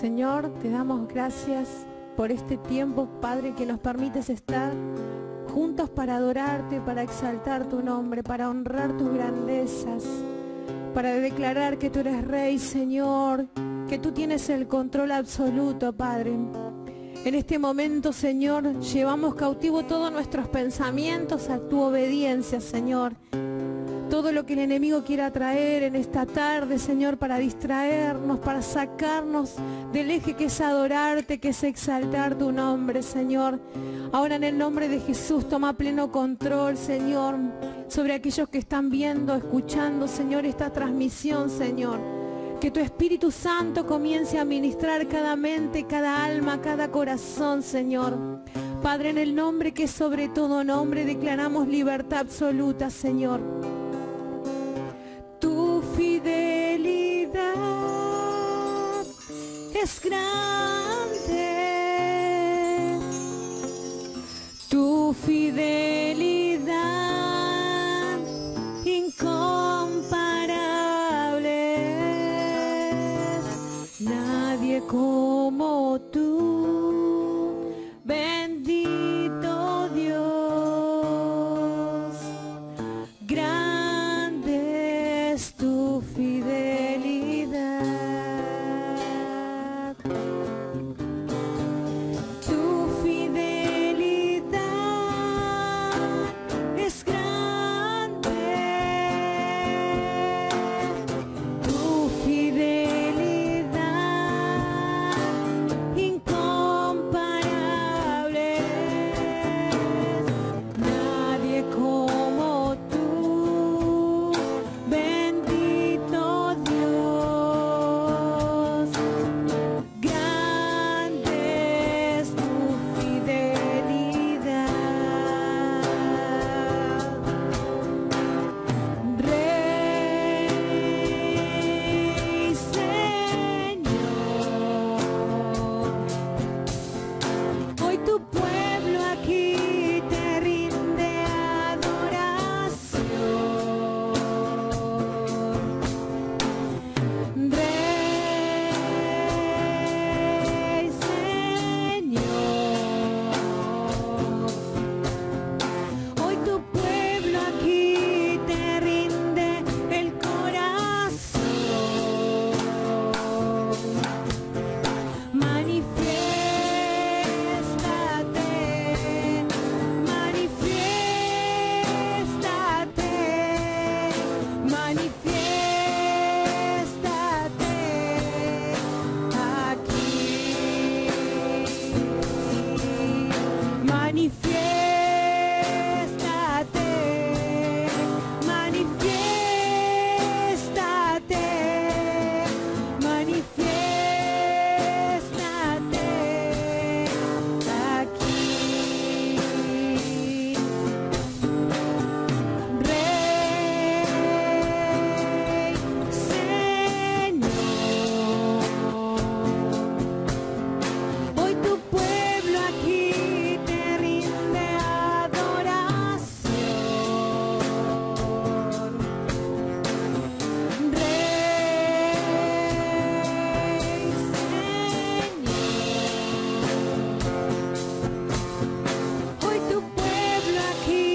Señor, te damos gracias por este tiempo, Padre, que nos permites estar juntos para adorarte, para exaltar tu nombre, para honrar tus grandezas, para declarar que tú eres Rey, Señor, que tú tienes el control absoluto, Padre. En este momento, Señor, llevamos cautivo todos nuestros pensamientos a tu obediencia, Señor. Todo lo que el enemigo quiera traer en esta tarde, Señor, para distraernos, para sacarnos del eje que es adorarte, que es exaltar tu nombre, Señor. Ahora en el nombre de Jesús, toma pleno control, Señor, sobre aquellos que están viendo, escuchando, Señor, esta transmisión, Señor. Que tu Espíritu Santo comience a ministrar cada mente, cada alma, cada corazón, Señor. Padre, en el nombre que es sobre todo nombre, declaramos libertad absoluta, Señor. Tu fidelidad es grande, tu fidelidad incomparable, nadie como tú, bendito Dios, grande es tu fidelidad. Tu fidelidad es grande, tu fidelidad incomparable, nadie como tú, bendito Dios, grande es tu fidelidad. Rey, Señor, hoy tu pueblo aquí te rinde adoración. Rey, Señor, hoy tu pueblo aquí te rinde el corazón. Manifiéstate, manifiéstate, manifiéstate aquí. Manifiéstate, manifiéstate, manifiéstate aquí. Rey, Señor, hoy tu pueblo aquí te rinde adoración. Rey, Señor, hoy tu pueblo aquí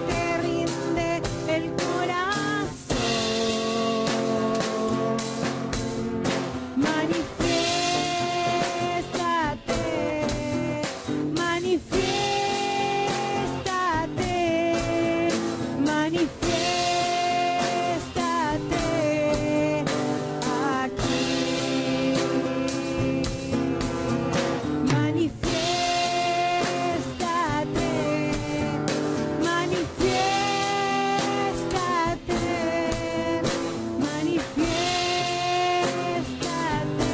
te rinde el corazón. Manifiéstate, manifiéstate, manifiéstate aquí. Manifiéstate, manifiéstate, manifiéstate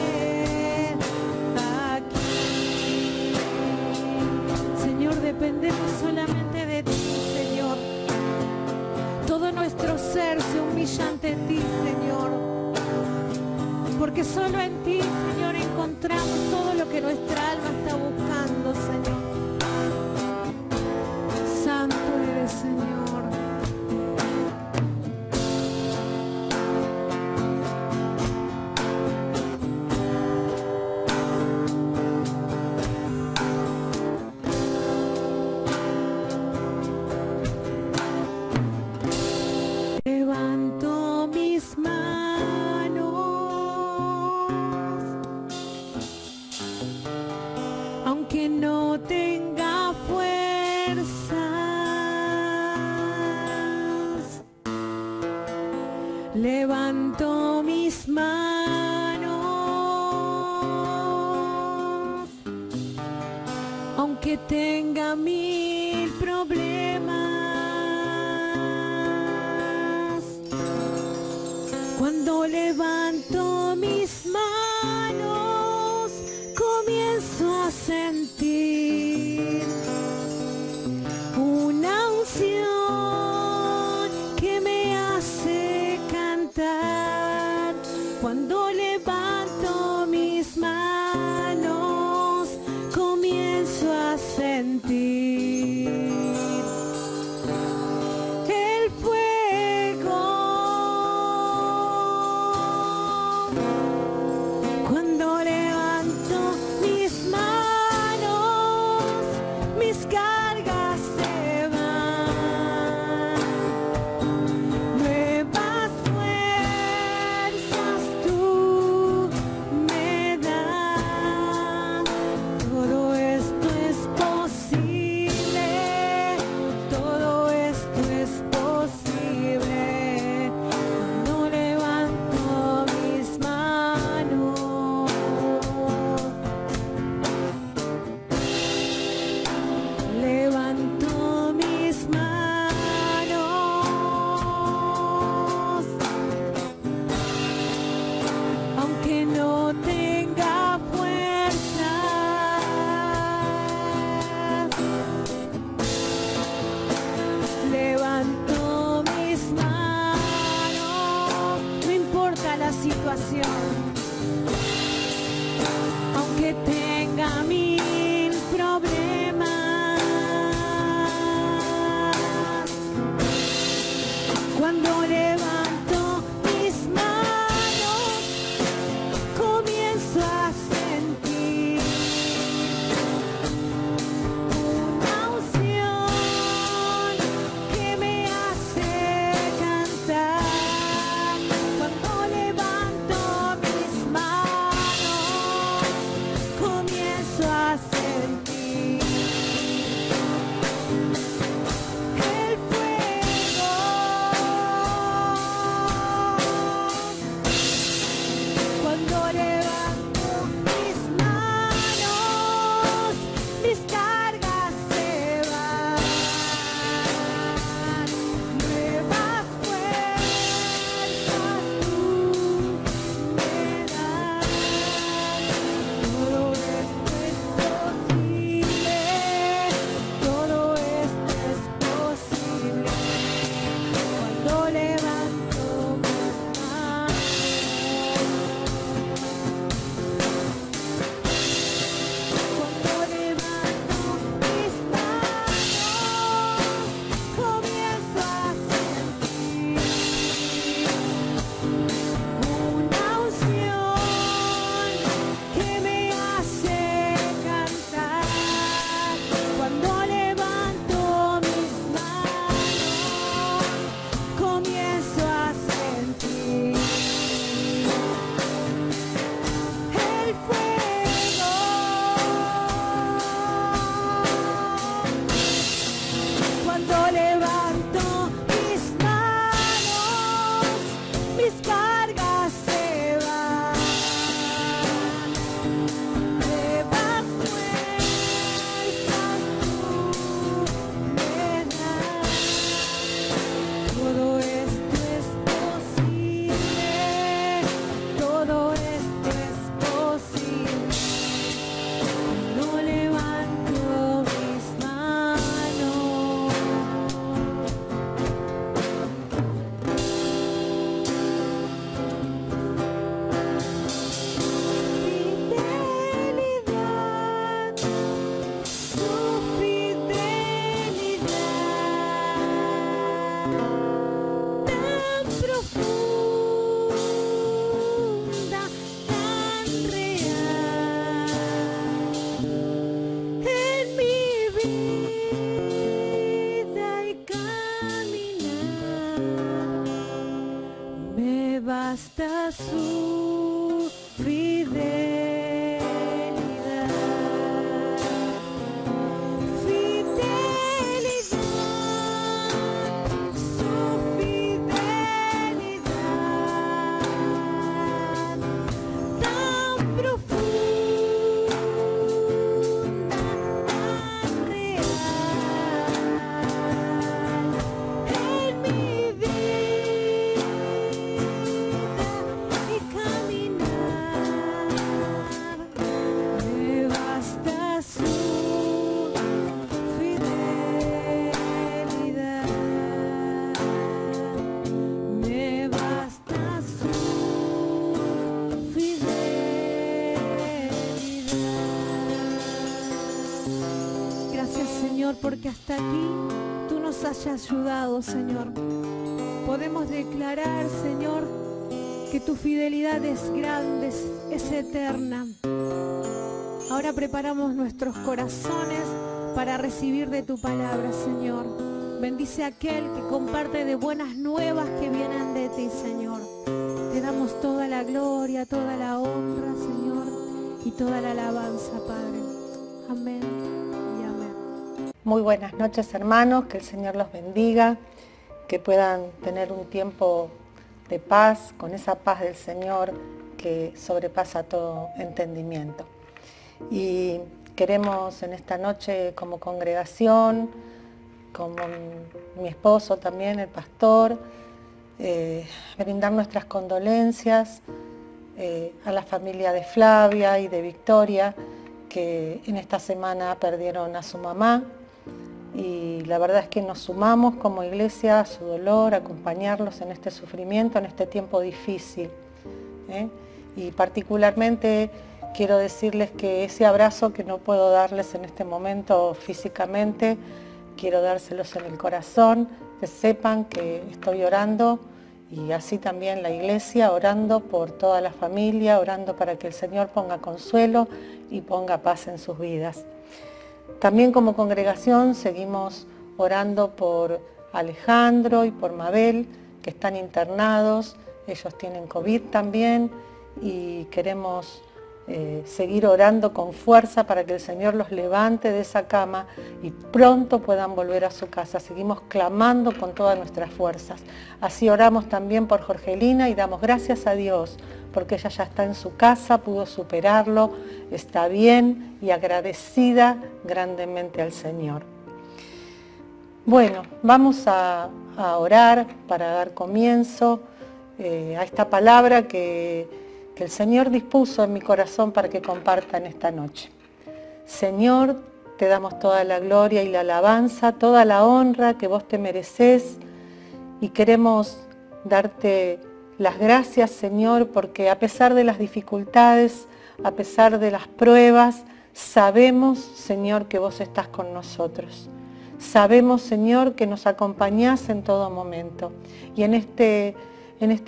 aquí. Señor, dependemos solamente de ti, Señor. Todo nuestro ser se humilla ante ti, Señor, porque solo en ti, Señor, encontramos todo lo que nuestra alma está buscando, Señor. Santo eres, Señor. aunque tenga 1000 problemas. Cuando levanto mis manos, comienzo a sentir una unción que me hace cantar. Cuando levanto mis manos, comienzo a sentir el fuego. Cuando levanto mis manos, mis cargas se van. Nuevas fuerzas tú me das. Todo esto es posible, todo esto es posible. Cuando levanto mis manos, levanto mis manos, aunque no tenga fuerza. Levanto mis manos, no importa la situación, aunque tenga 1000 problemas. Cuando levanto mis manos, comienzo a sentir una unción que me hace cantar. Cuando levanto mis manos, comienzo a sentir el fuego. Cuando levanto mis manos, mis cargas se van. Nuevas fuerzas tú me das. Todo esto es posible, todo esto es posible. Cuando levanto mis manos, cuando levanto mis manos, comienzo a sentir una unción que me hace cantar. Cuando levanto mis manos, comienzo a sentir el fuego. Cuando levanto mis manos, mis cargas se van. Nuevas fuerzas tú me das. Todo esto es posible, todo esto es posible. No levanto mis manos. Fidelidad, su fidelidad tan profunda, tan real en mi vida y caminar. Me basta su fidelidad. Fidelidad, su fidelidad tan profunda, tan Señor, porque hasta aquí tú nos has ayudado, Señor. Podemos declarar, Señor, que tu fidelidad es grande, es eterna. Ahora preparamos nuestros corazones para recibir de tu palabra, Señor. Bendice a aquel que comparte de buenas nuevas que vienen de ti, Señor. Te damos toda la gloria, toda la honra, Señor, y toda la alabanza, Padre. Amén y amén. Muy buenas noches, hermanos, que el Señor los bendiga, que puedan tener un tiempo de paz, con esa paz del Señor que sobrepasa todo entendimiento. Y queremos en esta noche como congregación, como mi esposo también, el pastor, brindar nuestras condolencias a la familia de Flavia y de Victoria, que en esta semana perdieron a su mamá. Y la verdad es que nos sumamos como iglesia a su dolor, a acompañarlos en este sufrimiento, en este tiempo difícil. Y particularmente quiero decirles que ese abrazo que no puedo darles en este momento físicamente, quiero dárselos en el corazón, que sepan que estoy orando, y así también la iglesia, orando por toda la familia, orando para que el Señor ponga consuelo y ponga paz en sus vidas. También como congregación seguimos orando por Alejandro y por Mabel, que están internados. Ellos tienen COVID también y queremos seguir orando con fuerza para que el Señor los levante de esa cama y pronto puedan volver a su casa. Seguimos clamando con todas nuestras fuerzas. Así oramos también por Jorgelina y damos gracias a Dios porque ella ya está en su casa, pudo superarlo, está bien y agradecida grandemente al Señor. Bueno, vamos a orar para dar comienzo a esta palabra que el Señor dispuso en mi corazón para que compartan esta noche. Señor, te damos toda la gloria y la alabanza, toda la honra que vos te mereces, y queremos darte las gracias, Señor, porque a pesar de las dificultades, a pesar de las pruebas, sabemos, Señor, que vos estás con nosotros. Sabemos, Señor, que nos acompañás en todo momento. Y en este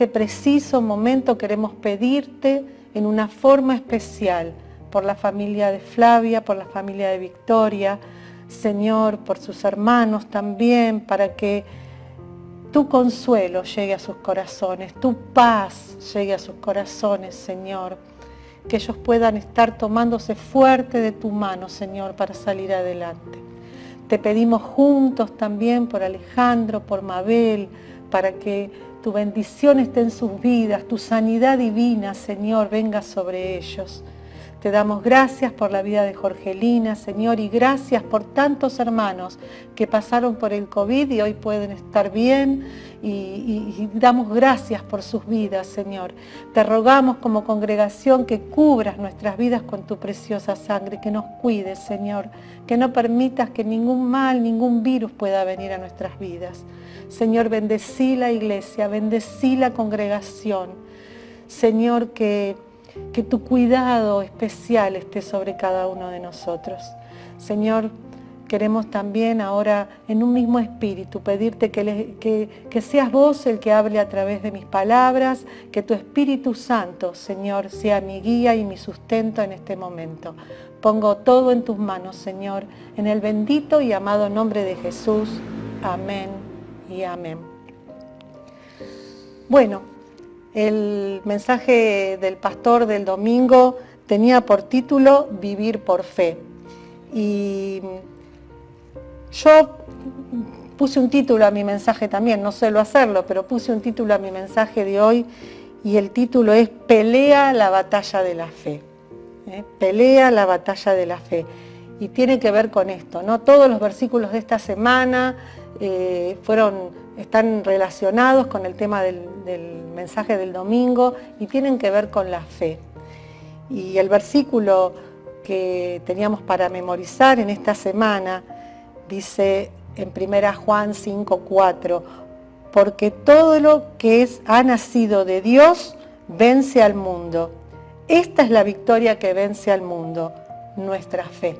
preciso momento queremos pedirte en una forma especial por la familia de Flavia, por la familia de Victoria, Señor, por sus hermanos también, para que tu consuelo llegue a sus corazones, tu paz llegue a sus corazones, Señor, que ellos puedan estar tomándose fuerte de tu mano, Señor, para salir adelante. Te pedimos juntos también por Alejandro, por Mabel, para que tu bendición esté en sus vidas, tu sanidad divina, Señor, venga sobre ellos. Te damos gracias por la vida de Jorgelina, Señor, y gracias por tantos hermanos que pasaron por el COVID y hoy pueden estar bien, y damos gracias por sus vidas, Señor. Te rogamos como congregación que cubras nuestras vidas con tu preciosa sangre, que nos cuides, Señor, que no permitas que ningún mal, ningún virus pueda venir a nuestras vidas. Señor, bendecí la iglesia, bendecí la congregación. Señor, que tu cuidado especial esté sobre cada uno de nosotros. Señor, queremos también ahora en un mismo espíritu pedirte que seas vos el que hable a través de mis palabras, que tu Espíritu Santo, Señor, sea mi guía y mi sustento en este momento. Pongo todo en tus manos, Señor, en el bendito y amado nombre de Jesús. Amén y amén. Bueno, el mensaje del pastor del domingo tenía por título Vivir por fe. Y yo puse un título a mi mensaje también, no suelo hacerlo, pero puse un título a mi mensaje de hoy y el título es Pelea la batalla de la fe. Pelea la batalla de la fe. Y tiene que ver con esto, ¿no? Todos los versículos de esta semana están relacionados con el tema del mensaje del domingo y tienen que ver con la fe. Y el versículo que teníamos para memorizar en esta semana dice en 1 Juan 5:4, porque todo lo que ha nacido de Dios vence al mundo. Esta es la victoria que vence al mundo, nuestra fe.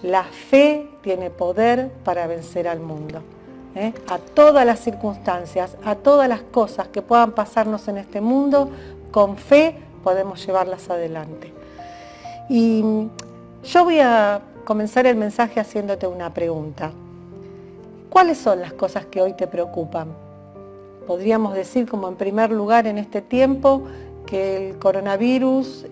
La fe tiene poder para vencer al mundo. A todas las circunstancias, a todas las cosas que puedan pasarnos en este mundo, con fe podemos llevarlas adelante. Y yo voy a comenzar el mensaje haciéndote una pregunta. ¿Cuáles son las cosas que hoy te preocupan? Podríamos decir, como en primer lugar en este tiempo, que el coronavirus,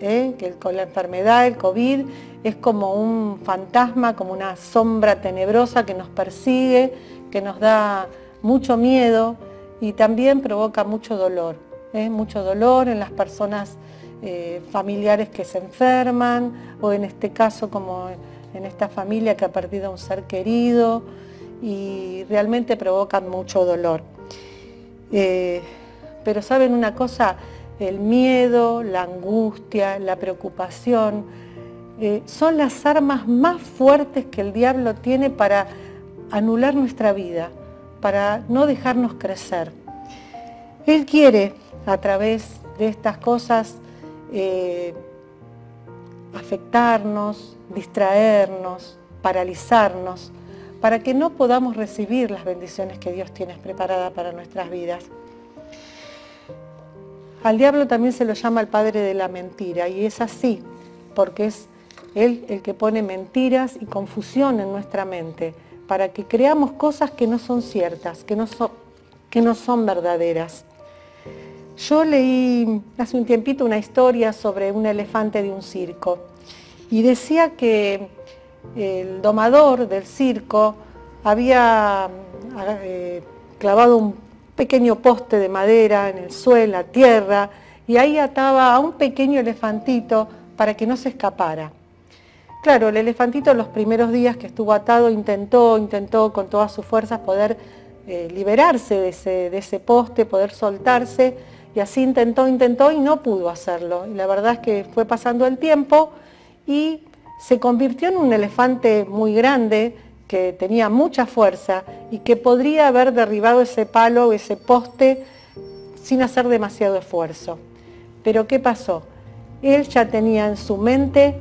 con la enfermedad, el COVID, es como un fantasma, como una sombra tenebrosa que nos persigue, que nos da mucho miedo y también provoca mucho dolor en las personas familiares que se enferman, o en este caso como en esta familia que ha perdido a un ser querido, y realmente provocan mucho dolor. Pero ¿saben una cosa? El miedo, la angustia, la preocupación, son las armas más fuertes que el diablo tiene para anular nuestra vida, para no dejarnos crecer. Él quiere, a través de estas cosas, afectarnos, distraernos, paralizarnos, para que no podamos recibir las bendiciones que Dios tiene preparadas para nuestras vidas. Al diablo también se lo llama el padre de la mentira, y es así, porque es él el que pone mentiras y confusión en nuestra mente, para que creamos cosas que no son ciertas, que no son verdaderas. Yo leí hace un tiempito una historia sobre un elefante de un circo, y decía que el domador del circo había clavado un pequeño poste de madera en el suelo, en la tierra, y ahí ataba a un pequeño elefantito para que no se escapara. Claro, el elefantito los primeros días que estuvo atado intentó con todas sus fuerzas poder liberarse de ese poste, poder soltarse, y así intentó y no pudo hacerlo. Y la verdad es que fue pasando el tiempo y se convirtió en un elefante muy grande, que tenía mucha fuerza y que podría haber derribado ese palo, ese poste, sin hacer demasiado esfuerzo. Pero ¿qué pasó? Él ya tenía en su mente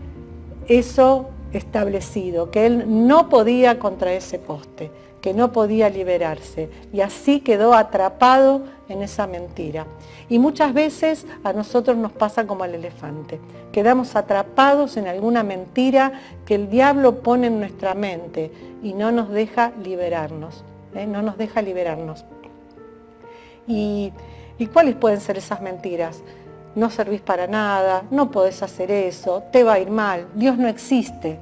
eso establecido, que él no podía contra ese poste, que no podía liberarse, y así quedó atrapado en esa mentira. Y muchas veces a nosotros nos pasa como al elefante, quedamos atrapados en alguna mentira que el diablo pone en nuestra mente y no nos deja liberarnos, no nos deja liberarnos. ¿Y cuáles pueden ser esas mentiras? No servís para nada, no podés hacer eso, te va a ir mal, Dios no existe.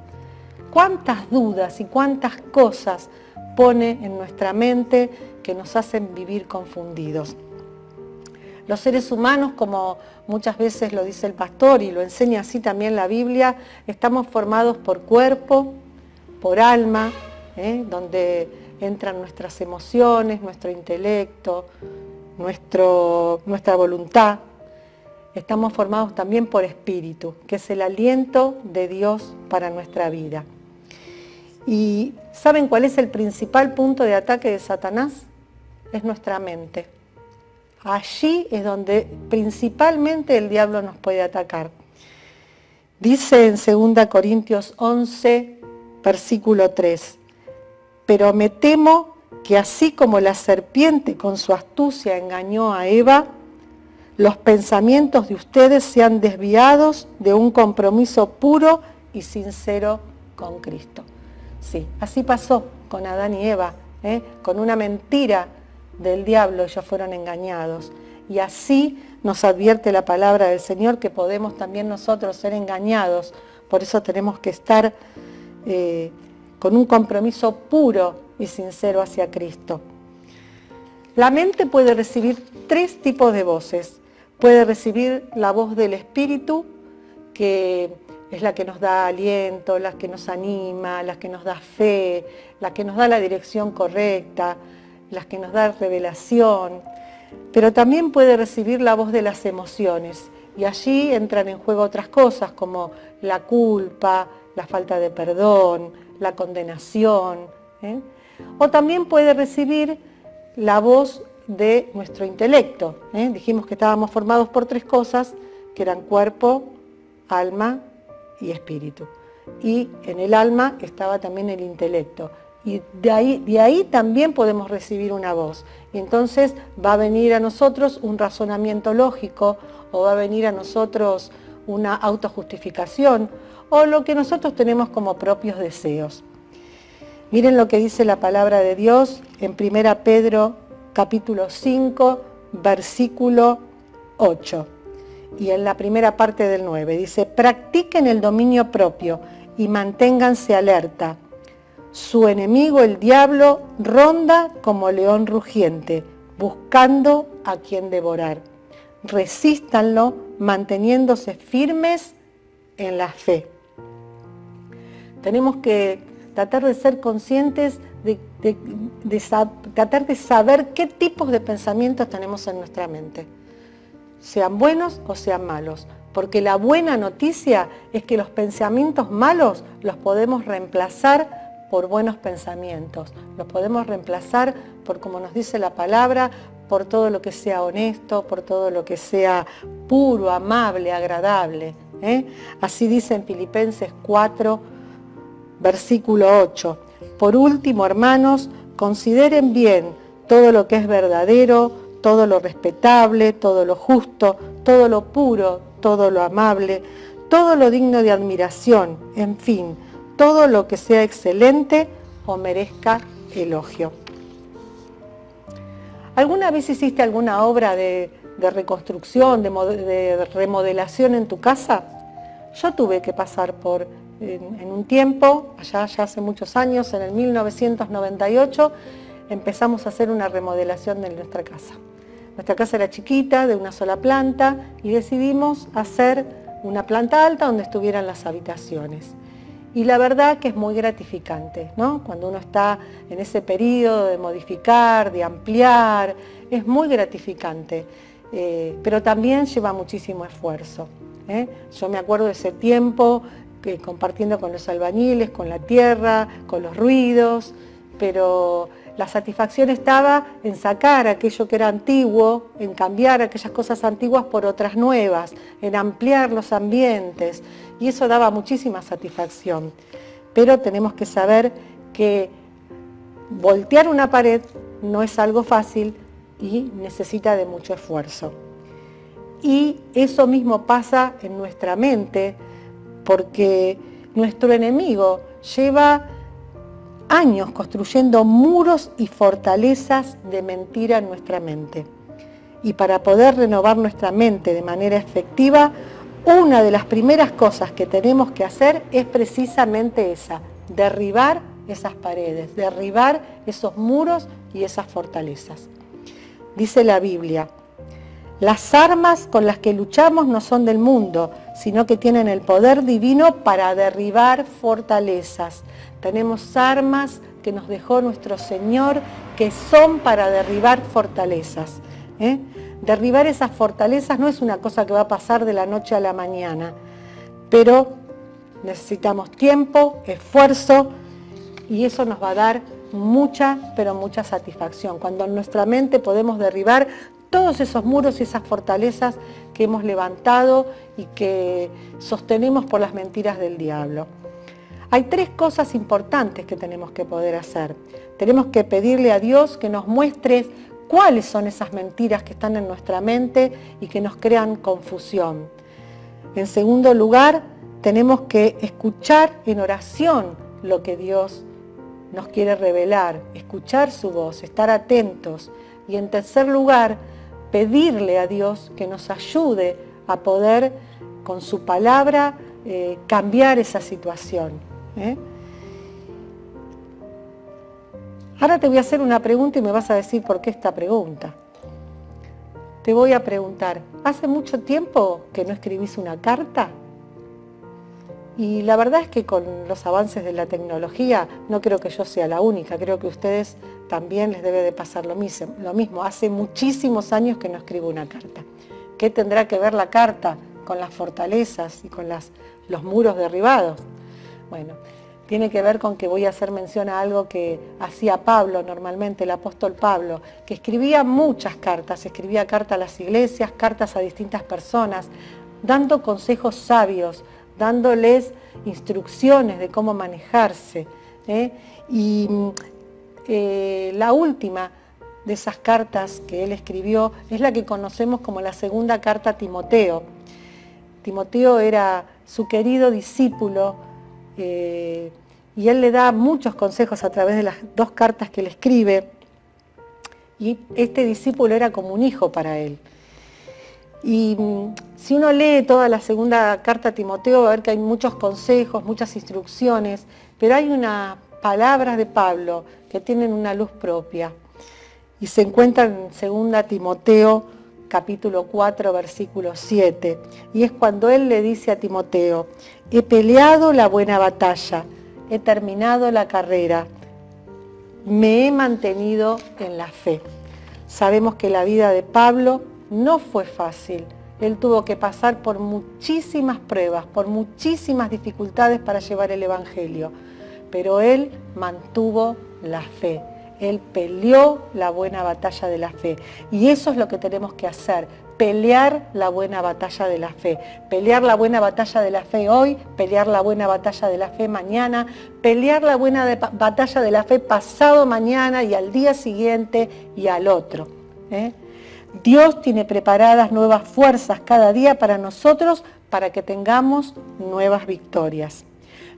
¿Cuántas dudas y cuántas cosas pone en nuestra mente que nos hacen vivir confundidos? Los seres humanos, como muchas veces lo dice el pastor y lo enseña así también la Biblia, estamos formados por cuerpo, por alma, donde entran nuestras emociones, nuestro intelecto, nuestra voluntad. Estamos formados también por espíritu, que es el aliento de Dios para nuestra vida. ¿Y saben cuál es el principal punto de ataque de Satanás? Es nuestra mente. Allí es donde principalmente el diablo nos puede atacar. Dice en 2 Corintios 11, versículo 3, pero me temo que así como la serpiente con su astucia engañó a Eva, los pensamientos de ustedes sean desviados de un compromiso puro y sincero con Cristo. Sí, así pasó con Adán y Eva, con una mentira del diablo ellos fueron engañados. Y así nos advierte la palabra del Señor que podemos también nosotros ser engañados. Por eso tenemos que estar con un compromiso puro y sincero hacia Cristo. La mente puede recibir 3 tipos de voces. Puede recibir la voz del Espíritu, que es la que nos da aliento, la que nos anima, la que nos da fe, la que nos da la dirección correcta, la que nos da revelación. Pero también puede recibir la voz de las emociones, y allí entran en juego otras cosas como la culpa, la falta de perdón, la condenación. O también puede recibir la voz de nuestro intelecto. Dijimos que estábamos formados por 3 cosas, que eran cuerpo, alma y espíritu. y en el alma estaba también el intelecto. Y de ahí también podemos recibir una voz. Y entonces va a venir a nosotros un razonamiento lógico, o va a venir a nosotros una autojustificación, o lo que nosotros tenemos como propios deseos. Miren lo que dice la palabra de Dios en 1 Pedro capítulo 5, versículo 8. Y en la primera parte del 9 dice: practiquen el dominio propio y manténganse alerta. Su enemigo, el diablo, ronda como león rugiente, buscando a quien devorar. Resístanlo manteniéndose firmes en la fe. Tenemos que tratar de ser conscientes, tratar de saber qué tipos de pensamientos tenemos en nuestra mente, sean buenos o sean malos. Porque la buena noticia es que los pensamientos malos los podemos reemplazar por buenos pensamientos, los podemos reemplazar por, como nos dice la palabra, por todo lo que sea honesto, por todo lo que sea puro, amable, agradable. Así dice en Filipenses 4, versículo 8. Por último, hermanos, consideren bien todo lo que es verdadero, todo lo respetable, todo lo justo, todo lo puro, todo lo amable, todo lo digno de admiración, en fin, todo lo que sea excelente o merezca elogio. ¿Alguna vez hiciste alguna obra de reconstrucción, de remodelación en tu casa? Yo tuve que pasar por, en un tiempo, ya hace muchos años, en el 1998, empezamos a hacer una remodelación de nuestra casa. Nuestra casa era chiquita, de una sola planta, y decidimos hacer una planta alta donde estuvieran las habitaciones. Y la verdad que es muy gratificante, ¿no? Cuando uno está en ese periodo de modificar, de ampliar, es muy gratificante, pero también lleva muchísimo esfuerzo. Yo me acuerdo de ese tiempo compartiendo con los albañiles, con la tierra, con los ruidos, pero la satisfacción estaba en sacar aquello que era antiguo, en cambiar aquellas cosas antiguas por otras nuevas, en ampliar los ambientes, y eso daba muchísima satisfacción. Pero tenemos que saber que voltear una pared no es algo fácil y necesita de mucho esfuerzo. Y eso mismo pasa en nuestra mente, porque nuestro enemigo lleva años construyendo muros y fortalezas de mentira en nuestra mente. Y para poder renovar nuestra mente de manera efectiva, una de las primeras cosas que tenemos que hacer es precisamente esa: derribar esas paredes, derribar esos muros y esas fortalezas. Dice la Biblia: las armas con las que luchamos no son del mundo, sino que tienen el poder divino para derribar fortalezas. Tenemos armas que nos dejó nuestro Señor que son para derribar fortalezas. Derribar esas fortalezas no es una cosa que va a pasar de la noche a la mañana, pero necesitamos tiempo, esfuerzo, y eso nos va a dar mucha, pero mucha satisfacción. Cuando en nuestra mente podemos derribar todos esos muros y esas fortalezas que hemos levantado y que sostenemos por las mentiras del diablo. Hay tres cosas importantes que tenemos que poder hacer. Tenemos que pedirle a Dios que nos muestre cuáles son esas mentiras que están en nuestra mente y que nos crean confusión. En segundo lugar, tenemos que escuchar en oración lo que Dios nos quiere revelar, escuchar su voz, estar atentos. Y en tercer lugar, pedirle a Dios que nos ayude a poder, con su palabra, cambiar esa situación. Ahora te voy a hacer una pregunta y me vas a decir por qué esta pregunta. Te voy a preguntar, ¿hace mucho tiempo que no escribís una carta? Y la verdad es que con los avances de la tecnología no creo que yo sea la única, creo que a ustedes también les debe de pasar lo mismo. Hace muchísimos años que no escribo una carta. ¿Qué tendrá que ver la carta con las fortalezas y con los muros derribados? Bueno, tiene que ver con que voy a hacer mención a algo que hacía Pablo normalmente, el apóstol Pablo, que escribía muchas cartas, escribía cartas a las iglesias, cartas a distintas personas, dando consejos sabios, dándoles instrucciones de cómo manejarse. Y la última de esas cartas que él escribió es la que conocemos como la segunda carta a Timoteo. Timoteo era su querido discípulo y él le da muchos consejos a través de las dos cartas que él escribe, y este discípulo era como un hijo para él. Y si uno lee toda la segunda carta a Timoteo, va a ver que hay muchos consejos, muchas instrucciones, pero hay unas palabras de Pablo que tienen una luz propia. Y se encuentran en 2 Timoteo, capítulo 4, versículo 7. Y es cuando él le dice a Timoteo: he peleado la buena batalla, he terminado la carrera, me he mantenido en la fe. Sabemos que la vida de Pablo no fue fácil. Él tuvo que pasar por muchísimas pruebas, por muchísimas dificultades para llevar el Evangelio. Pero él mantuvo la fe. Él peleó la buena batalla de la fe. Y eso es lo que tenemos que hacer, pelear la buena batalla de la fe. Pelear la buena batalla de la fe hoy, pelear la buena batalla de la fe mañana, pelear la buena batalla de la fe pasado mañana y al día siguiente y al otro. Dios tiene preparadas nuevas fuerzas cada día para nosotros, para que tengamos nuevas victorias.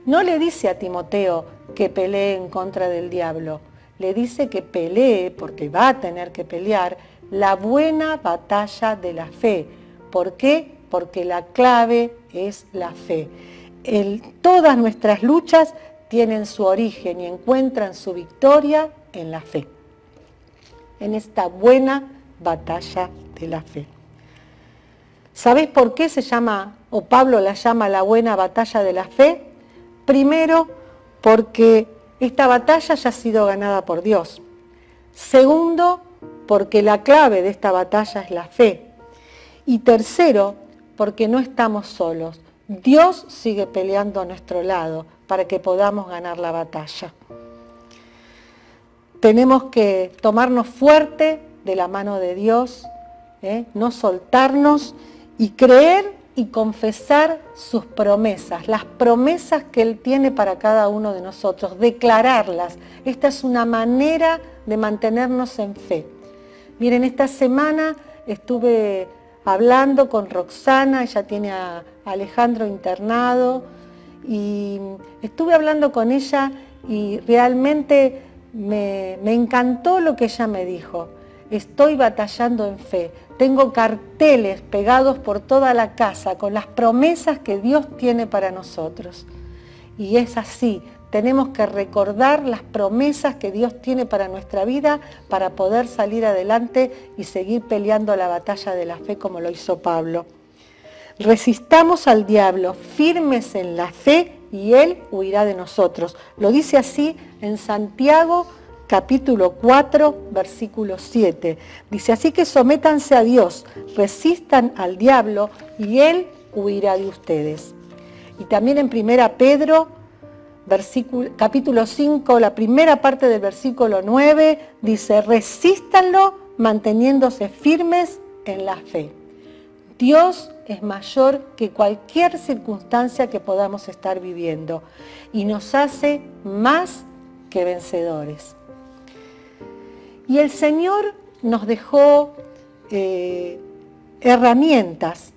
No le dice a Timoteo que pelee en contra del diablo, le dice que pelee, porque va a tener que pelear, la buena batalla de la fe. ¿Por qué? Porque la clave es la fe. Todas nuestras luchas tienen su origen y encuentran su victoria en la fe, en esta buena batalla de la fe. ¿Sabéis por qué se llama, o Pablo la llama, la buena batalla de la fe? Primero, porque esta batalla ya ha sido ganada por Dios. Segundo, porque la clave de esta batalla es la fe. Y tercero, porque no estamos solos. Dios sigue peleando a nuestro lado para que podamos ganar la batalla. Tenemos que tomarnos fuerte de la mano de Dios, no soltarnos y creer y confesar sus promesas, las promesas que Él tiene para cada uno de nosotros, declararlas. Esta es una manera de mantenernos en fe. Miren, esta semana estuve hablando con Roxana, ella tiene a Alejandro internado, y estuve hablando con ella y realmente me encantó lo que ella me dijo. Estoy batallando en fe. Tengo carteles pegados por toda la casa con las promesas que Dios tiene para nosotros. Y es así, tenemos que recordar las promesas que Dios tiene para nuestra vida para poder salir adelante y seguir peleando la batalla de la fe como lo hizo Pablo. Resistamos al diablo, firmes en la fe, y él huirá de nosotros. Lo dice así en Santiago, capítulo 4, versículo 7. Dice: así que sométanse a Dios, resistan al diablo y él huirá de ustedes. Y también en 1 Pedro, capítulo 5, la primera parte del versículo 9, dice: resístanlo manteniéndose firmes en la fe. Dios es mayor que cualquier circunstancia que podamos estar viviendo y nos hace más que vencedores. Y el Señor nos dejó herramientas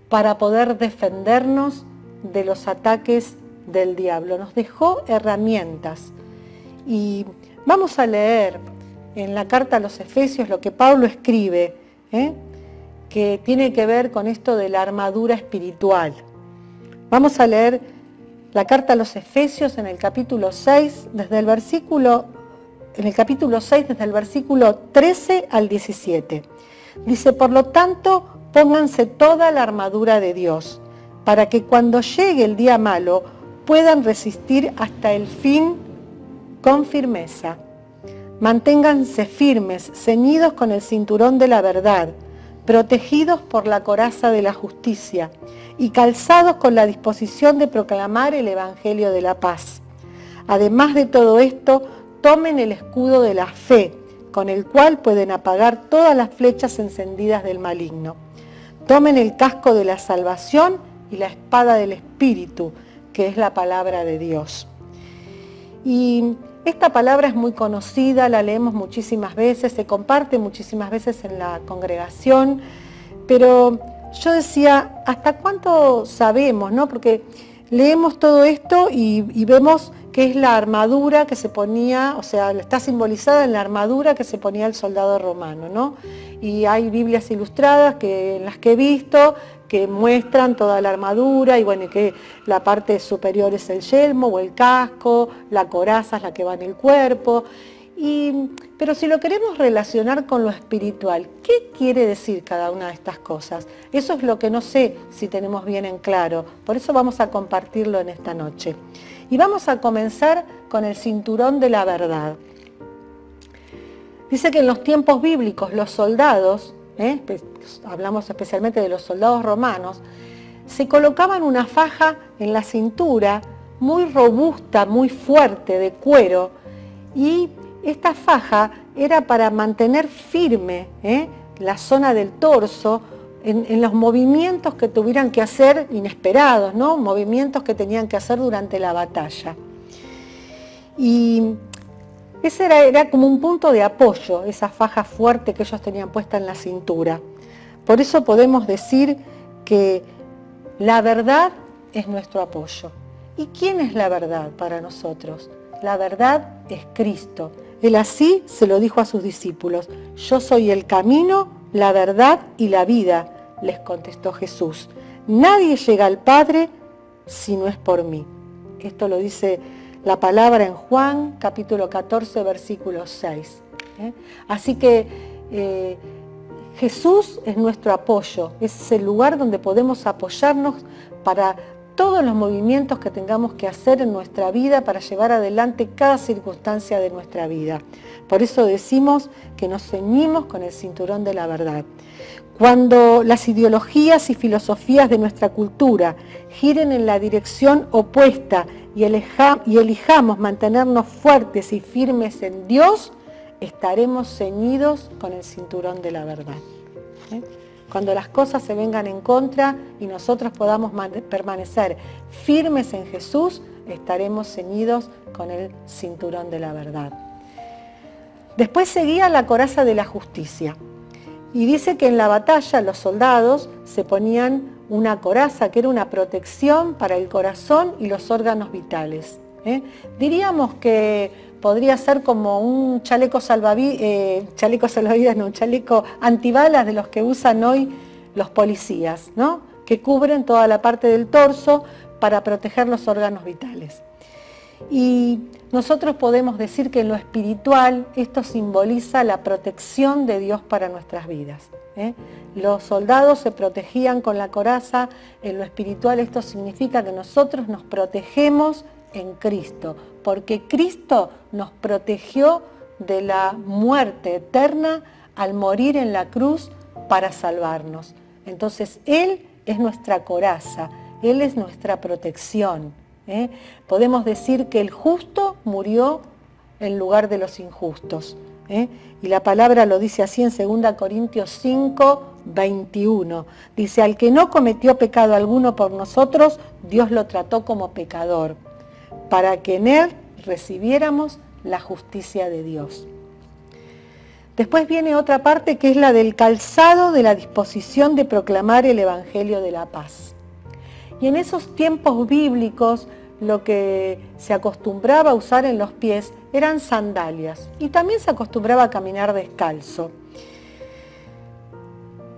para poder defendernos de los ataques del diablo. Nos dejó herramientas. Y vamos a leer en la carta a los Efesios lo que Pablo escribe, que tiene que ver con esto de la armadura espiritual. Vamos a leer la carta a los Efesios en el capítulo 6, desde el versículo 13 al 17. Dice: por lo tanto, pónganse toda la armadura de Dios, para que cuando llegue el día malo puedan resistir hasta el fin con firmeza. Manténganse firmes, ceñidos con el cinturón de la verdad, protegidos por la coraza de la justicia y calzados con la disposición de proclamar el Evangelio de la paz. Además de todo esto, tomen el escudo de la fe, con el cual pueden apagar todas las flechas encendidas del maligno. Tomen el casco de la salvación y la espada del Espíritu, que es la palabra de Dios. Y esta palabra es muy conocida, la leemos muchísimas veces, se comparte muchísimas veces en la congregación, pero yo decía, ¿hasta cuánto sabemos, no? Porque leemos todo esto y vemos que es la armadura que se ponía, o sea, está simbolizada en la armadura que se ponía el soldado romano, ¿no? Y hay Biblias ilustradas en las que he visto que muestran toda la armadura y bueno, que la parte superior es el yelmo o el casco, la coraza es la que va en el cuerpo. Pero si lo queremos relacionar con lo espiritual, ¿qué quiere decir cada una de estas cosas? Eso es lo que no sé si tenemos bien en claro, por eso vamos a compartirlo en esta noche. Y vamos a comenzar con el cinturón de la verdad. Dice que en los tiempos bíblicos los soldados, hablamos especialmente de los soldados romanos, se colocaban una faja en la cintura muy robusta, muy fuerte, de cuero, y esta faja era para mantener firme la zona del torso en los movimientos que tuvieran que hacer inesperados, ¿no? Movimientos que tenían que hacer durante la batalla. Y ese era como un punto de apoyo, esa faja fuerte que ellos tenían puesta en la cintura. Por eso podemos decir que la verdad es nuestro apoyo. ¿Y quién es la verdad para nosotros? La verdad es Cristo. Él así se lo dijo a sus discípulos. Yo soy el camino, la verdad y la vida, les contestó Jesús. Nadie llega al Padre si no es por mí. Esto lo dice la palabra en Juan, capítulo 14, versículo 6. Así que Jesús es nuestro apoyo, es el lugar donde podemos apoyarnos para todos los movimientos que tengamos que hacer en nuestra vida para llevar adelante cada circunstancia de nuestra vida. Por eso decimos que nos ceñimos con el cinturón de la verdad. Cuando las ideologías y filosofías de nuestra cultura giren en la dirección opuesta y elijamos mantenernos fuertes y firmes en Dios, estaremos ceñidos con el cinturón de la verdad. Cuando las cosas se vengan en contra y nosotros podamos permanecer firmes en Jesús, estaremos ceñidos con el cinturón de la verdad. Después seguía la coraza de la justicia. Y dice que en la batalla los soldados se ponían una coraza que era una protección para el corazón y los órganos vitales. Diríamos que podría ser como un chaleco un chaleco antibalas de los que usan hoy los policías, ¿no? Que cubren toda la parte del torso para proteger los órganos vitales. Y nosotros podemos decir que en lo espiritual esto simboliza la protección de Dios para nuestras vidas. Los soldados se protegían con la coraza, en lo espiritual esto significa que nosotros nos protegemos en Cristo, porque Cristo nos protegió de la muerte eterna al morir en la cruz para salvarnos. Entonces Él es nuestra coraza, Él es nuestra protección. Podemos decir que el justo murió en lugar de los injustos. Y la palabra lo dice así en 2 Corintios 5, 21. Dice, al que no cometió pecado alguno por nosotros, Dios lo trató como pecador, para que en él recibiéramos la justicia de Dios. Después viene otra parte que es la del calzado de la disposición de proclamar el Evangelio de la paz. Y en esos tiempos bíblicos lo que se acostumbraba a usar en los pies eran sandalias y también se acostumbraba a caminar descalzo.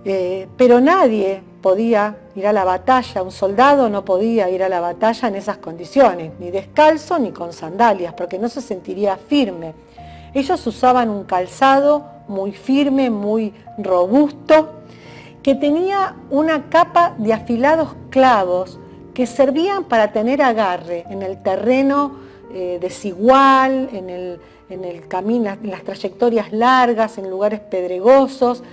Pero nadie podía ir a la batalla, un soldado no podía ir a la batalla en esas condiciones, ni descalzo ni con sandalias, porque no se sentiría firme. Ellos usaban un calzado muy firme, muy robusto, que tenía una capa de afilados clavos que servían para tener agarre en el terreno desigual, en el camino, en las trayectorias largas, en lugares pedregosos.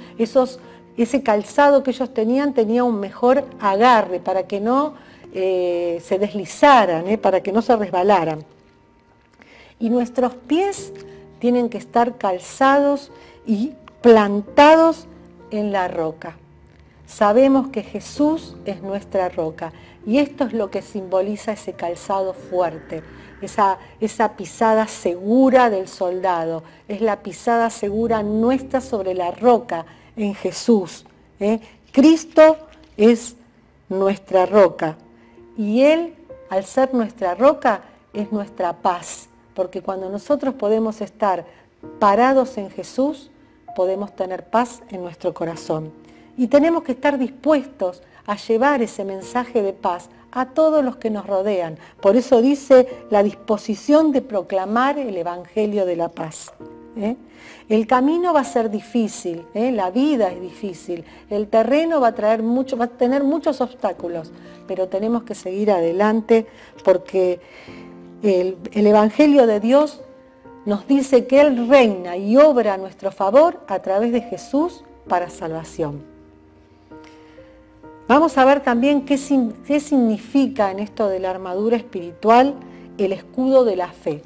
Ese calzado que ellos tenían tenía un mejor agarre para que no se deslizaran, para que no se resbalaran. Y nuestros pies tienen que estar calzados y plantados en la roca. Sabemos que Jesús es nuestra roca y esto es lo que simboliza ese calzado fuerte, esa pisada segura del soldado, es la pisada segura nuestra sobre la roca en Jesús. Cristo es nuestra roca y Él, al ser nuestra roca, es nuestra paz, porque cuando nosotros podemos estar parados en Jesús, podemos tener paz en nuestro corazón. Y tenemos que estar dispuestos a llevar ese mensaje de paz a todos los que nos rodean. Por eso dice la disposición de proclamar el Evangelio de la paz. El camino va a ser difícil, la vida es difícil, el terreno va a tener muchos obstáculos, pero tenemos que seguir adelante porque el Evangelio de Dios nos dice que Él reina y obra a nuestro favor a través de Jesús para salvación. Vamos a ver también qué significa en esto de la armadura espiritual el escudo de la fe.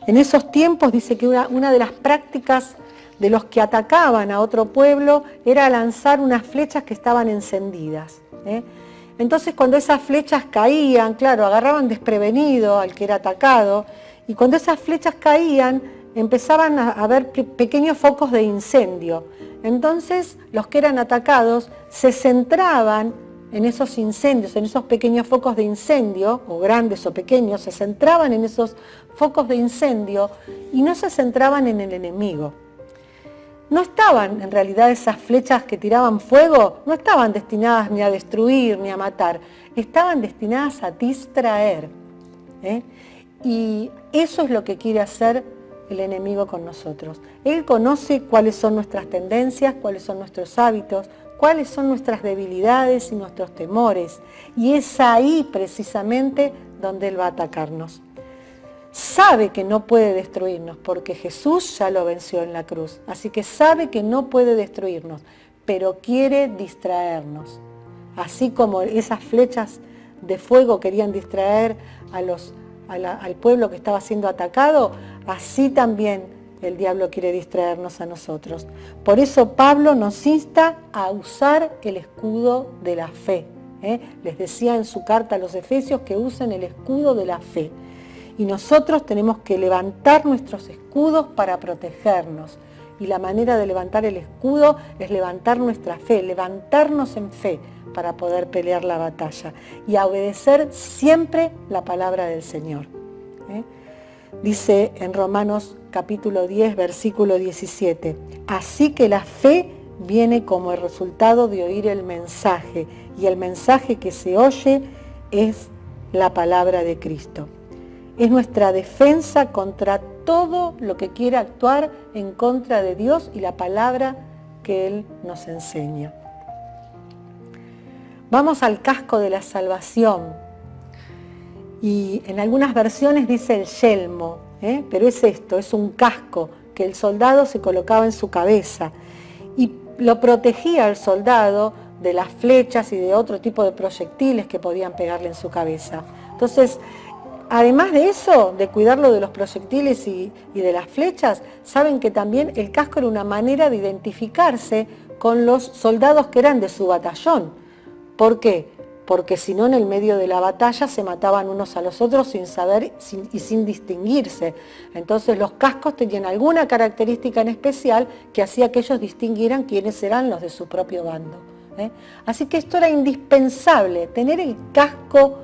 En esos tiempos dice que una de las prácticas de los que atacaban a otro pueblo era lanzar unas flechas que estaban encendidas. Entonces cuando esas flechas caían, claro, agarraban desprevenido al que era atacado, y cuando esas flechas caían empezaban a haber pequeños focos de incendio. Entonces los que eran atacados se centraban en esos incendios, en esos pequeños focos de incendio, o grandes o pequeños, se centraban en esos focos de incendio y no se centraban en el enemigo. No estaban, en realidad, esas flechas que tiraban fuego, no estaban destinadas ni a destruir ni a matar, estaban destinadas a distraer. Y eso es lo que quiere hacer el enemigo con nosotros. Él conoce cuáles son nuestras tendencias, cuáles son nuestros hábitos, cuáles son nuestras debilidades y nuestros temores. Y es ahí precisamente donde Él va a atacarnos. Sabe que no puede destruirnos porque Jesús ya lo venció en la cruz. Así que sabe que no puede destruirnos, pero quiere distraernos. Así como esas flechas de fuego querían distraer al pueblo que estaba siendo atacado, así también el diablo quiere distraernos a nosotros. Por eso Pablo nos insta a usar el escudo de la fe. Les decía en su carta a los Efesios que usen el escudo de la fe. Y nosotros tenemos que levantar nuestros escudos para protegernos. Y la manera de levantar el escudo es levantar nuestra fe, levantarnos en fe para poder pelear la batalla y a obedecer siempre la palabra del Señor. Dice en Romanos capítulo 10, versículo 17, así que la fe viene como el resultado de oír el mensaje, y el mensaje que se oye es la palabra de Cristo. Es nuestra defensa contra todo lo que quiera actuar en contra de Dios y la palabra que Él nos enseña. Vamos al casco de la salvación. Y en algunas versiones dice el yelmo, pero es esto, es un casco que el soldado se colocaba en su cabeza y lo protegía al soldado de las flechas y de otro tipo de proyectiles que podían pegarle en su cabeza. Entonces, además de eso, de cuidarlo de los proyectiles y de las flechas, saben que también el casco era una manera de identificarse con los soldados que eran de su batallón. ¿Por qué? Porque si no, en el medio de la batalla se mataban unos a los otros sin saber y sin distinguirse. Entonces los cascos tenían alguna característica en especial que hacía que ellos distinguieran quiénes eran los de su propio bando. Así que esto era indispensable, tener el casco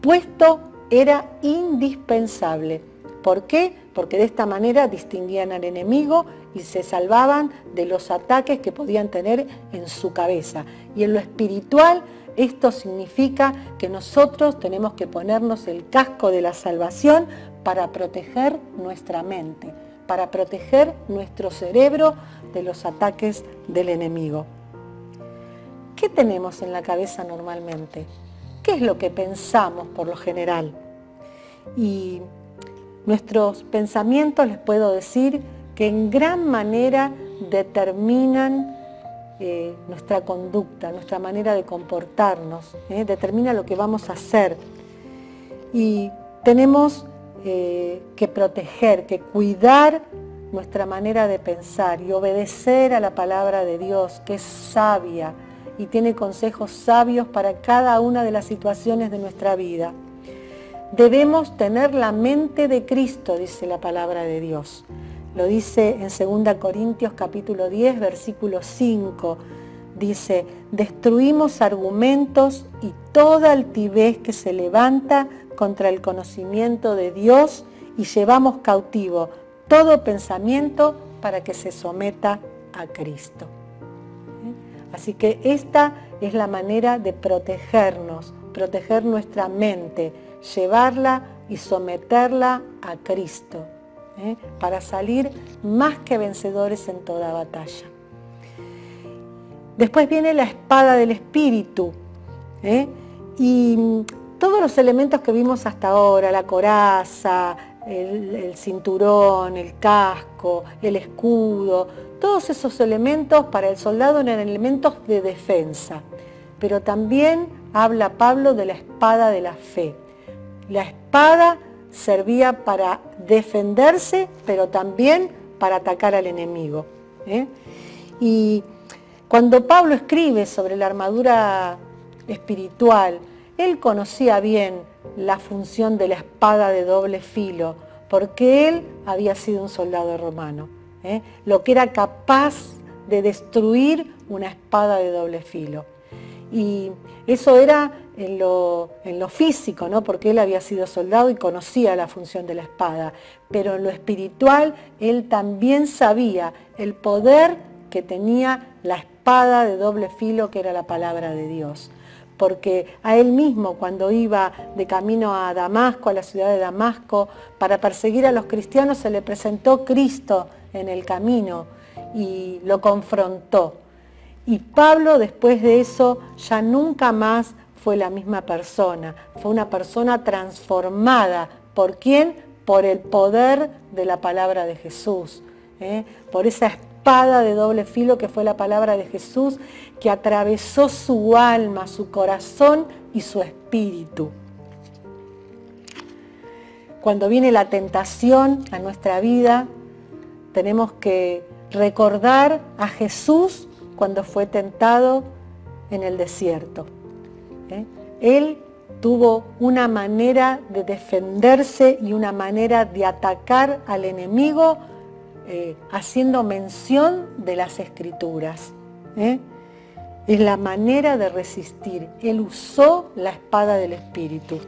puesto era indispensable. ¿Por qué? Porque de esta manera distinguían al enemigo y se salvaban de los ataques que podían tener en su cabeza. Y en lo espiritual, esto significa que nosotros tenemos que ponernos el casco de la salvación para proteger nuestra mente, para proteger nuestro cerebro de los ataques del enemigo. ¿Qué tenemos en la cabeza normalmente? ¿Qué es lo que pensamos por lo general? Y nuestros pensamientos, les puedo decir, que en gran manera determinan nuestra conducta, nuestra manera de comportarnos, determina lo que vamos a hacer. Y tenemos que proteger, que cuidar nuestra manera de pensar y obedecer a la palabra de Dios, que es sabia y tiene consejos sabios para cada una de las situaciones de nuestra vida. Debemos tener la mente de Cristo, dice la palabra de Dios. Lo dice en 2 Corintios capítulo 10, versículo 5. Dice, destruimos argumentos y toda altivez que se levanta contra el conocimiento de Dios y llevamos cautivo todo pensamiento para que se someta a Cristo. Así que esta es la manera de protegernos, proteger nuestra mente, llevarla y someterla a Cristo, para salir más que vencedores en toda batalla. Después viene la espada del Espíritu, y todos los elementos que vimos hasta ahora, la coraza, el cinturón, el casco, el escudo, todos esos elementos para el soldado eran elementos de defensa. Pero también habla Pablo de la espada de la fe. La espada servía para defenderse, pero también para atacar al enemigo. Y cuando Pablo escribe sobre la armadura espiritual, él conocía bien la función de la espada de doble filo, porque él había sido un soldado romano. Lo que era capaz de destruir una espada de doble filo. Y eso era en lo físico, ¿no? Porque él había sido soldado y conocía la función de la espada. Pero en lo espiritual, él también sabía el poder que tenía la espada de doble filo, que era la palabra de Dios. Porque a él mismo, cuando iba de camino a Damasco, a la ciudad de Damasco, para perseguir a los cristianos, se le presentó Cristo en el camino y lo confrontó. Y Pablo, después de eso, ya nunca más fue la misma persona. Fue una persona transformada. ¿Por quién? Por el poder de la palabra de Jesús. Por esa espada de doble filo que fue la palabra de Jesús, que atravesó su alma, su corazón y su espíritu. Cuando viene la tentación a nuestra vida, tenemos que recordar a Jesús cuando fue tentado en el desierto. Él tuvo una manera de defenderse y una manera de atacar al enemigo haciendo mención de las Escrituras. Es la manera de resistir. Él usó la espada del Espíritu.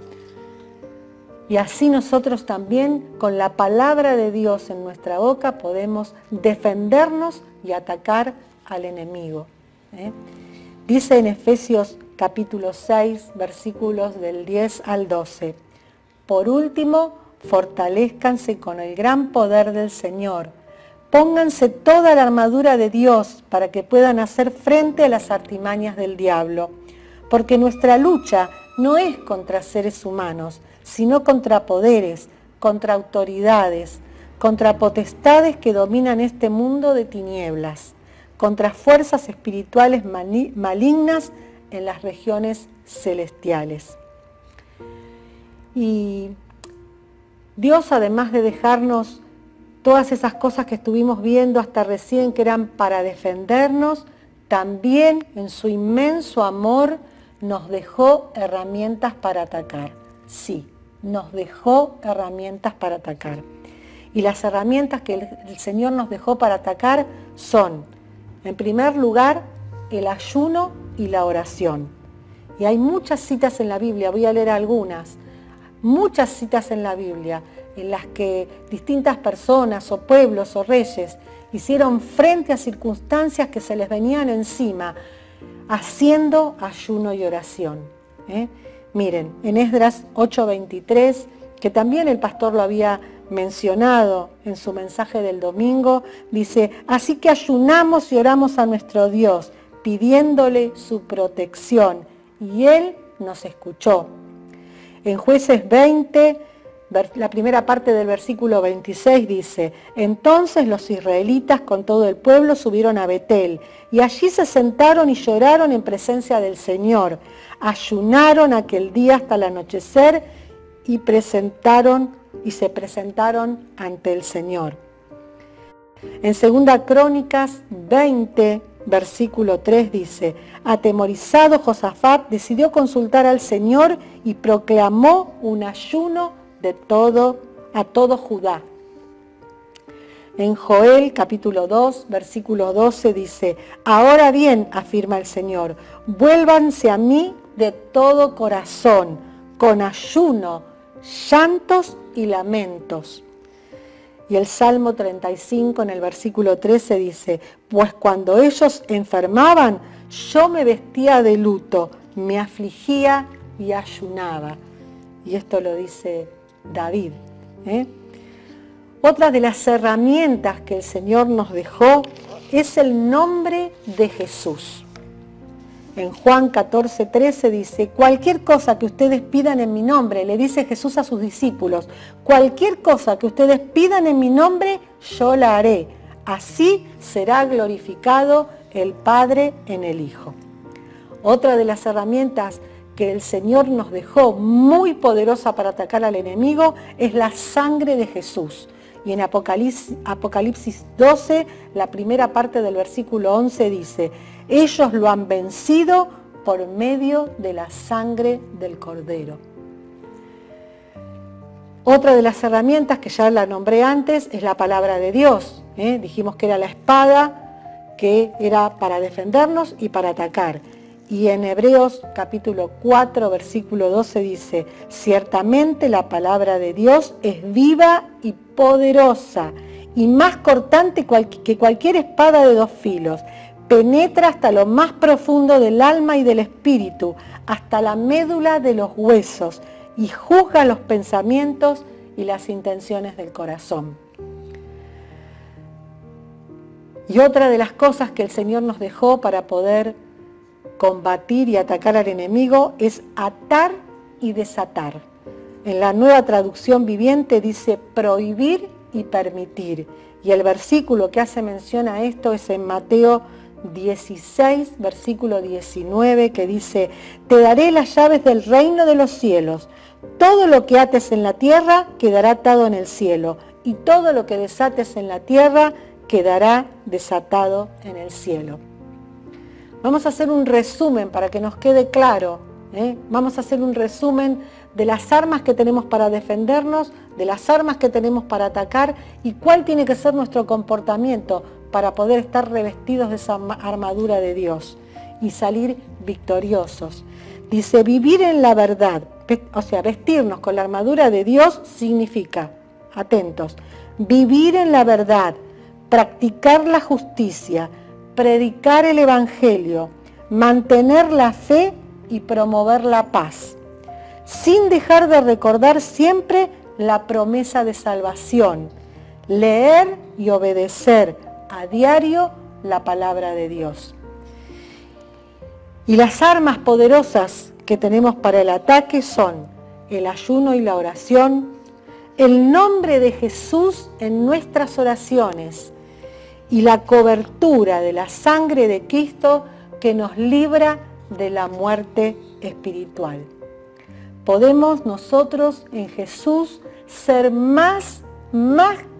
Y así nosotros también, con la palabra de Dios en nuestra boca, podemos defendernos y atacar al enemigo. Dice en Efesios capítulo 6, versículos del 10 al 12. Por último, fortalezcanse con el gran poder del Señor. Pónganse toda la armadura de Dios para que puedan hacer frente a las artimañas del diablo. Porque nuestra lucha no es contra seres humanos, sino contra poderes, contra autoridades, contra potestades que dominan este mundo de tinieblas, contra fuerzas espirituales malignas en las regiones celestiales. Y Dios, además de dejarnos todas esas cosas que estuvimos viendo hasta recién, que eran para defendernos, también en su inmenso amor nos dejó herramientas para atacar. Sí, nos dejó herramientas para atacar. Y las herramientas que el Señor nos dejó para atacar son, en primer lugar, el ayuno y la oración. Y hay muchas citas en la Biblia, voy a leer algunas, muchas citas en la Biblia en las que distintas personas o pueblos o reyes hicieron frente a circunstancias que se les venían encima, haciendo ayuno y oración. Miren, en Esdras 8:23, que también el pastor lo había mencionado en su mensaje del domingo, dice, así que ayunamos y oramos a nuestro Dios, pidiéndole su protección, y Él nos escuchó. En Jueces 20, la primera parte del versículo 26 dice, entonces los israelitas con todo el pueblo subieron a Betel, y allí se sentaron y lloraron en presencia del Señor. Ayunaron aquel día hasta el anochecer y se presentaron ante el Señor. En 2 Crónicas 20, versículo 3 dice: atemorizado Josafat decidió consultar al Señor y proclamó un ayuno a todo Judá. En Joel capítulo 2, versículo 12 dice: ahora bien, afirma el Señor, vuélvanse a mí de todo corazón, con ayuno, llantos y lamentos. Y el Salmo 35 en el versículo 13 dice: pues cuando ellos enfermaban, yo me vestía de luto, me afligía y ayunaba. Y esto lo dice David. Otra de las herramientas que el Señor nos dejó es el nombre de Jesús. En Juan 14:13 dice: cualquier cosa que ustedes pidan en mi nombre, le dice Jesús a sus discípulos, cualquier cosa que ustedes pidan en mi nombre, yo la haré. Así será glorificado el Padre en el Hijo. Otra de las herramientas que el Señor nos dejó muy poderosa para atacar al enemigo es la sangre de Jesús. Y en Apocalipsis 12, la primera parte del versículo 11 dice: ellos lo han vencido por medio de la sangre del Cordero. Otra de las herramientas que ya la nombré antes es la palabra de Dios. Dijimos que era la espada, que era para defendernos y para atacar. Y en Hebreos capítulo 4, versículo 12 dice: ciertamente la palabra de Dios es viva y poderosa, y más cortante que cualquier espada de dos filos. Penetra hasta lo más profundo del alma y del espíritu, hasta la médula de los huesos, y juzga los pensamientos y las intenciones del corazón. Y otra de las cosas que el Señor nos dejó para poder combatir y atacar al enemigo es atar y desatar. En la Nueva Traducción Viviente dice prohibir y permitir. Y el versículo que hace mención a esto es en Mateo 16, versículo 19, que dice: te daré las llaves del reino de los cielos. Todo lo que ates en la tierra quedará atado en el cielo, y todo lo que desates en la tierra quedará desatado en el cielo. Vamos a hacer un resumen para que nos quede claro. Vamos a hacer un resumen de las armas que tenemos para defendernos, de las armas que tenemos para atacar y cuál tiene que ser nuestro comportamiento para poder estar revestidos de esa armadura de Dios y salir victoriosos. Dice: vivir en la verdad, o sea, vestirnos con la armadura de Dios significa, atentos, vivir en la verdad, practicar la justicia, predicar el Evangelio, mantener la fe y promover la paz, sin dejar de recordar siempre la promesa de salvación, leer y obedecer a diario la palabra de Dios. Y las armas poderosas que tenemos para el ataque son el ayuno y la oración, el nombre de Jesús en nuestras oraciones y la cobertura de la sangre de Cristo que nos libra de la muerte espiritual. Podemos nosotros en Jesús ser más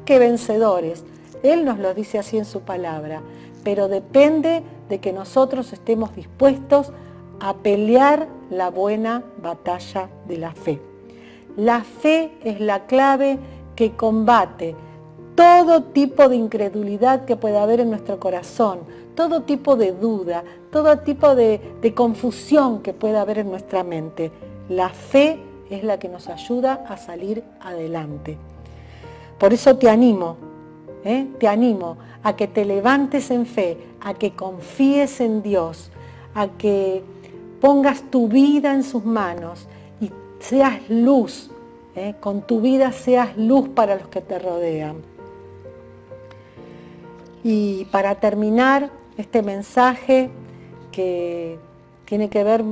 que vencedores. Él nos lo dice así en su palabra, pero depende de que nosotros estemos dispuestos a pelear la buena batalla de la fe. La fe es la clave que combate todo tipo de incredulidad que pueda haber en nuestro corazón, todo tipo de duda, todo tipo de confusión que pueda haber en nuestra mente. La fe es la que nos ayuda a salir adelante. Por eso te animo a que te levantes en fe, a que confíes en Dios, a que pongas tu vida en sus manos y seas luz, con tu vida seas luz para los que te rodean. Y para terminar este mensaje, que tiene que ver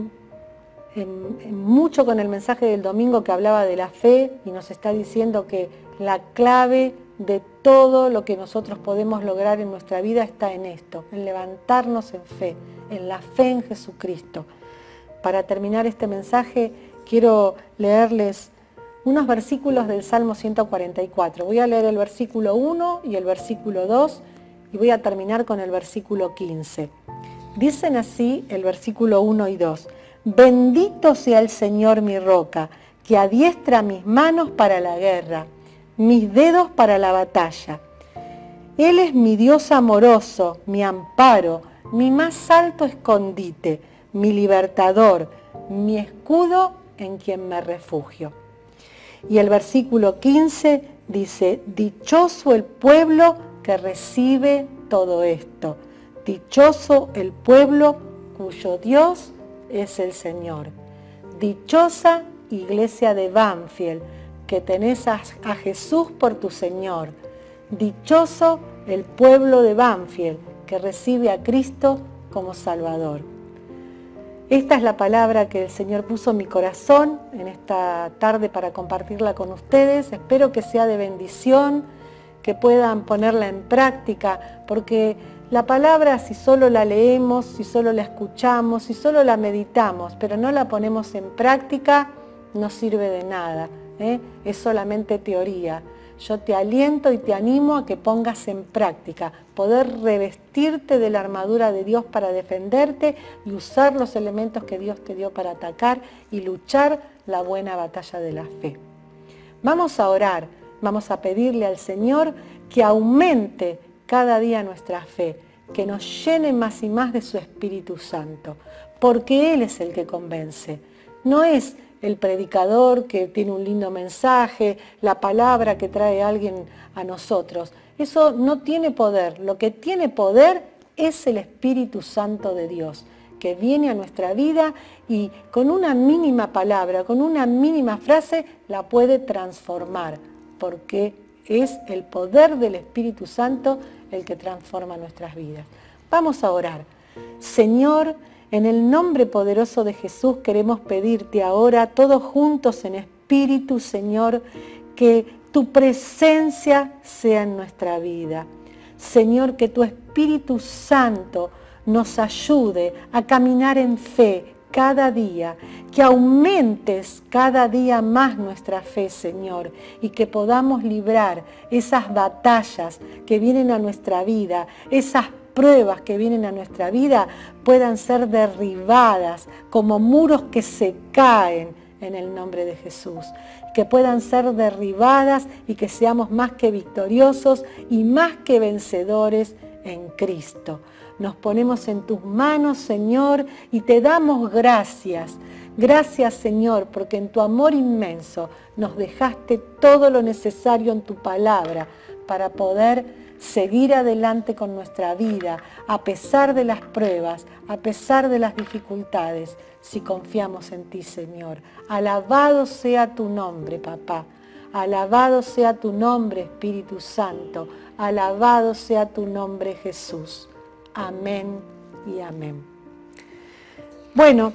mucho con el mensaje del domingo que hablaba de la fe y nos está diciendo que la clave de todo lo que nosotros podemos lograr en nuestra vida está en esto, en levantarnos en fe, en la fe en Jesucristo. Para terminar este mensaje, quiero leerles unos versículos del Salmo 144. Voy a leer el versículo 1 y el versículo 2 y voy a terminar con el versículo 15. Dicen así el versículo 1 y 2. Bendito sea el Señor mi roca, que adiestra mis manos para la guerra, mis dedos para la batalla. Él es mi Dios amoroso, mi amparo, mi más alto escondite, mi libertador, mi escudo en quien me refugio. Y el versículo 15 dice, dichoso el pueblo que recibe todo esto. Dichoso el pueblo cuyo Dios es el Señor. Dichosa iglesia de Banfield, que tenés a Jesús por tu Señor. Dichoso el pueblo de Banfield, que recibe a Cristo como Salvador. Esta es la palabra que el Señor puso en mi corazón en esta tarde para compartirla con ustedes. Espero que sea de bendición, que puedan ponerla en práctica, porque la palabra, si solo la leemos, si solo la escuchamos, si solo la meditamos, pero no la ponemos en práctica, no sirve de nada, es solamente teoría. Yo te aliento y te animo a que pongas en práctica, poder revestirte de la armadura de Dios para defenderte y usar los elementos que Dios te dio para atacar y luchar la buena batalla de la fe. Vamos a orar, vamos a pedirle al Señor que aumente cada día nuestra fe, que nos llene más y más de su Espíritu Santo, porque Él es el que convence, no es el predicador que tiene un lindo mensaje, la palabra que trae alguien a nosotros. Eso no tiene poder. Lo que tiene poder es el Espíritu Santo de Dios, que viene a nuestra vida y con una mínima palabra, con una mínima frase, la puede transformar, porque es el poder del Espíritu Santo el que transforma nuestras vidas. Vamos a orar. Señor, en el nombre poderoso de Jesús queremos pedirte ahora, todos juntos en espíritu, Señor, que tu presencia sea en nuestra vida. Señor, que tu Espíritu Santo nos ayude a caminar en fe cada día, que aumentes cada día más nuestra fe, Señor, y que podamos librar esas batallas que vienen a nuestra vida, esas pruebas que vienen a nuestra vida puedan ser derribadas como muros que se caen en el nombre de Jesús, que puedan ser derribadas y que seamos más que victoriosos y más que vencedores en Cristo. Nos ponemos en tus manos, Señor, y te damos gracias. Gracias, Señor, porque en tu amor inmenso nos dejaste todo lo necesario en tu palabra para poder seguir adelante con nuestra vida, a pesar de las pruebas, a pesar de las dificultades, si confiamos en ti, Señor. Alabado sea tu nombre, papá. Alabado sea tu nombre, Espíritu Santo. Alabado sea tu nombre, Jesús. Amén y amén. Bueno,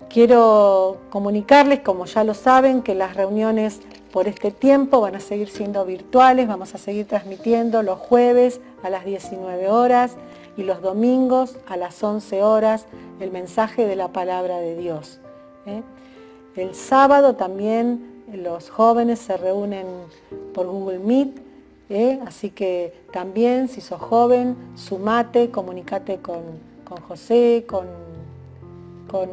quiero comunicarles, como ya lo saben, que las reuniones por este tiempo van a seguir siendo virtuales. Vamos a seguir transmitiendo los jueves a las 19 horas y los domingos a las 11 horas el mensaje de la palabra de Dios. El sábado también los jóvenes se reúnen por Google Meet, así que también si sos joven, sumate, comunicate con José, con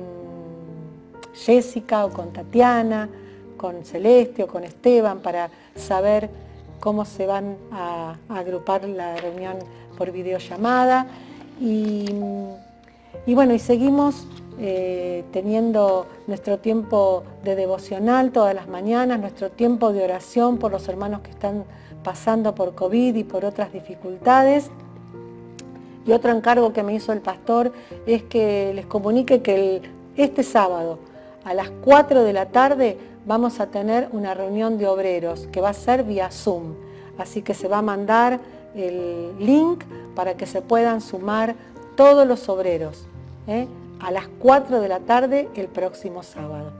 Jessica o con Tatiana, con Celeste o con Esteban, para saber cómo se van a agrupar la reunión por videollamada. Y bueno, y seguimos teniendo nuestro tiempo de devocional todas las mañanas, nuestro tiempo de oración por los hermanos que están pasando por COVID y por otras dificultades. Y otro encargo que me hizo el pastor es que les comunique que este sábado a las 4 de la tarde vamos a tener una reunión de obreros que va a ser vía Zoom. Así que se va a mandar el link para que se puedan sumar todos los obreros a las 4 de la tarde el próximo sábado.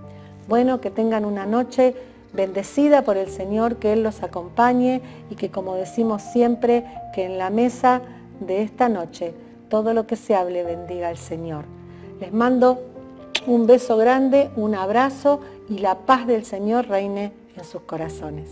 Bueno, que tengan una noche bendecida por el Señor, que Él los acompañe y que, como decimos siempre, que en la mesa de esta noche todo lo que se hable bendiga al Señor. Les mando un beso grande, un abrazo y la paz del Señor reine en sus corazones.